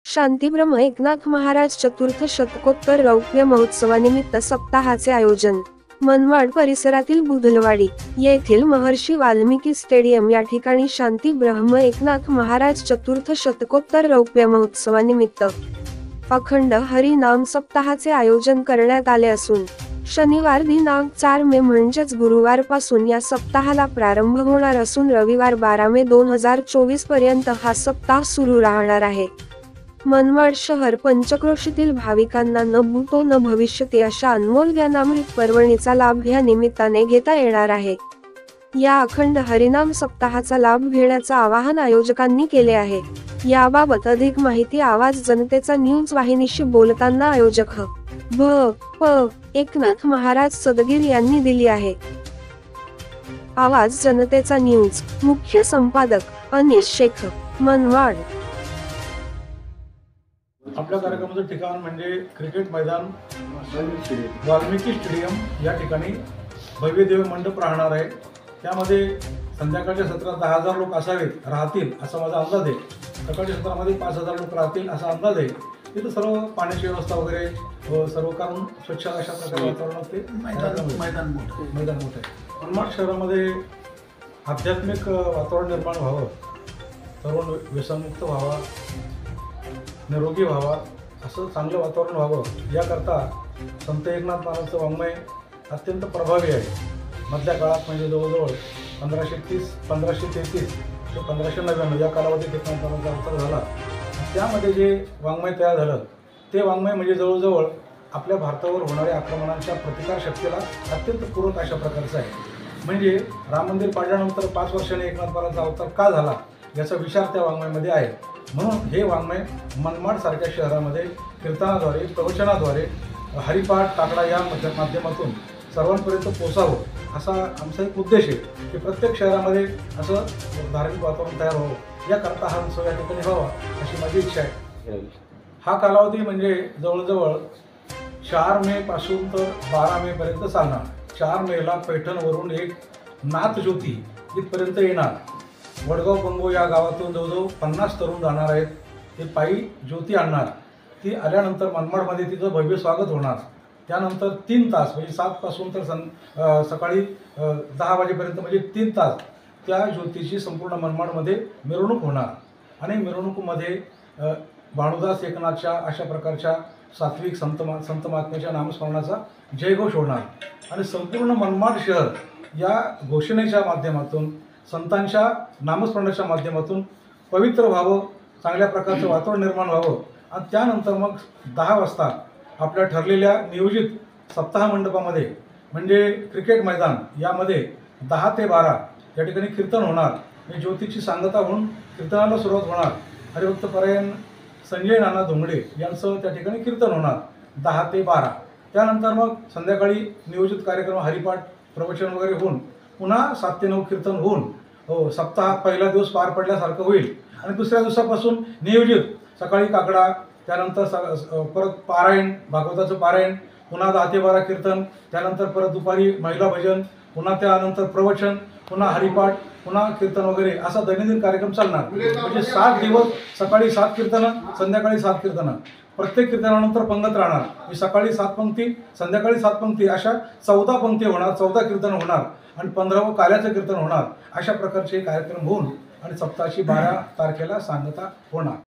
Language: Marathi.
शांतीब्रह्म एकनाथ महाराज चतुर्थ शतकोत्तर रौप्य महोत्सवानिमित्त सप्ताहाचे आयोजन मनमाड परिसरातील बुधलवाडी येथील महर्षी वाल्मिकी स्टेडियम या ठिकाणी शांतीब्रह्म एकनाथ महाराज चतुर्थ शतकोत्तर रौप्य महोत्सवानिमित्त अखंड हरी नाम सप्ताहाचे आयोजन करण्यात आले असून शनिवार दिनांक 4 मे म्हणजेच गुरुवारपासून या सप्ताहाला प्रारंभ होणार असून रविवार 12 मे 2024 पर्यंत हा सप्ताह सुरू राहणार आहे। मनमाड शहर पंचक्रोशीतील भाविकांना न भूतो न भविष्यती अशा अनमोल ज्ञानामृत पर्वणीचा लाभ या निमित्ताने घेता येणार आहे। या अखंड हरिनाम सप्ताहाचा लाभ घेण्याचं आवाहन आयोजकांनी केले आहे। याबाबत अधिक माहिती आवाज जनतेचा न्यूज वाहिनीशी बोलताना आयोजक भ एकनाथ महाराज सदगीर यांनी दिली आहे। आवाज जनतेचा न्यूज मुख्य संपादक अनिश शेख मनमाड। आपल्या कार्यक्रमाचं ठिकाण म्हणजे क्रिकेट मैदान वाल्मिकी स्टेडियम या ठिकाणी भव्य दिव्य मंडप राहणार आहे। त्यामध्ये संध्याकाळच्या सत्रात 10,000 लोक राहतील असा माझा अंदाज आहे। सकाळच्या सत्रामध्ये 5,000 लोक राहतील असा अंदाज आहे। तिथं सर्व पाण्याची व्यवस्था वगैरे सर्व करून स्वच्छ अशा प्रकारे वातावरणात ते मैदान मोठं आहे। मनमाड शहरामध्ये आध्यात्मिक वातावरण निर्माण व्हावं, तरुण व्यसनमुक्त व्हावा, निरोगी व्हावा, असं चांगलं वातावरण व्हावं याकरता संत एकनाथ महाराजांचं वाङ्मय अत्यंत प्रभावी आहे। मधल्या काळात म्हणजे जवळजवळ 1533 ते 1599 या कालावधीत एकनाथ महाराजांचा अवतार झाला। त्यामध्ये जे वाङ्मय तयार झालं ते वाङ्मय म्हणजे जवळजवळ आपल्या भारतावर होणाऱ्या आक्रमणांच्या प्रतिकार शक्तीला अत्यंत पूरक अशा प्रकारचं आहे। म्हणजे राम मंदिर पाडल्यानंतर 5 वर्षांनी एकनाथ महाराजांचा अवतार का झाला याचा विचार त्या वाङ्मयामध्ये आहे। म्हणून हे वाङ्मय मनमाड सारख्या शहरामध्ये कीर्तनाद्वारे, प्रवचनाद्वारे, हरिपाठ, काकडा या माध्यमातून सर्वांपर्यंत पोहोचावं असा आमचा एक उद्देश आहे की प्रत्येक शहरामध्ये असं धार्मिक वातावरण तयार व्हावं याकरता हा उत्सव या ठिकाणी व्हावा अशी माझी इच्छा आहे। हा कालावधी म्हणजे जवळजवळ 4 मे पासून तर 12 मे पर्यंत चालणार। 4 मेला पैठणवरून एक नाथ ज्योती इथपर्यंत येणार। वडगाव पंगो या गावातून जवळजवळ 50 तरुण जाणार आहेत। ते पायी ज्योती आणणार। ती आल्यानंतर मनमाडमध्ये तिचं भव्य स्वागत होणार। त्यानंतर 3 तास म्हणजे 7 पासून तर सकाळी 10 वाजेपर्यंत म्हणजे 3 तास त्या ज्योतीची संपूर्ण मनमाडमध्ये मिरवणूक होणार आणि मिरवणुकीमध्ये भानुदास एकनाथच्या अशा प्रकारच्या सात्विक संत महात्म्याच्या नामस्मरणाचा जयघोष होणार आणि संपूर्ण मनमाड शहर या घोषणेच्या माध्यमातून, संतांच्या नामस्मरणाच्या माध्यमातून पवित्र व्हावं, चांगल्या प्रकारचं वातावरण निर्माण व्हावं आणि त्यानंतर मग 10 वाजता आपल्या ठरलेल्या नियोजित सप्ताह मंडपामध्ये म्हणजे क्रिकेट मैदान यामध्ये 10 ते 12 या ठिकाणी कीर्तन होणार। म्हणजे ज्योतीची सांगता होऊन कीर्तनाला सुरुवात होणार। हरिभक्तपरायण संजय नाना धोंगडे यांचं त्या ठिकाणी कीर्तन होणार 10 ते 12। त्यानंतर मग संध्याकाळी नियोजित कार्यक्रम हरिपाठ, प्रवचन वगैरे होऊन पुन्हा 7 ते 9 कीर्तन होऊन सप्ताह पहिला दिवस पार पडल्यासारखं होईल आणि दुसऱ्या दिवसापासून नियोजित सकाळी काकडा, त्यानंतर परत पारायण, भागवताचं पारायण, पुन्हा 10 ते 12 कीर्तन, त्यानंतर परत दुपारी महिला भजन, पुन्हा त्यानंतर प्रवचन, पुन्हा हरिपाठ, पुन्हा कीर्तन वगैरे असा दैनंदिन कार्यक्रम चालणार। म्हणजे 7 दिवस सकाळी 7 कीर्तनं, संध्याकाळी 7 कीर्तनं, प्रत्येक कीर्तनानंतर पंगत राहणार। म्हणजे सकाळी 7 पंक्ती, संध्याकाळी 7 पंक्ती अशा 14 पंक्ती होणार, 14 कीर्तन होणार आणि 15वं काल्याचं कीर्तन होणार। अशा प्रकारचे कार्यक्रम होऊन आणि सप्ताहाची 12 तारखेला सांगता होणार।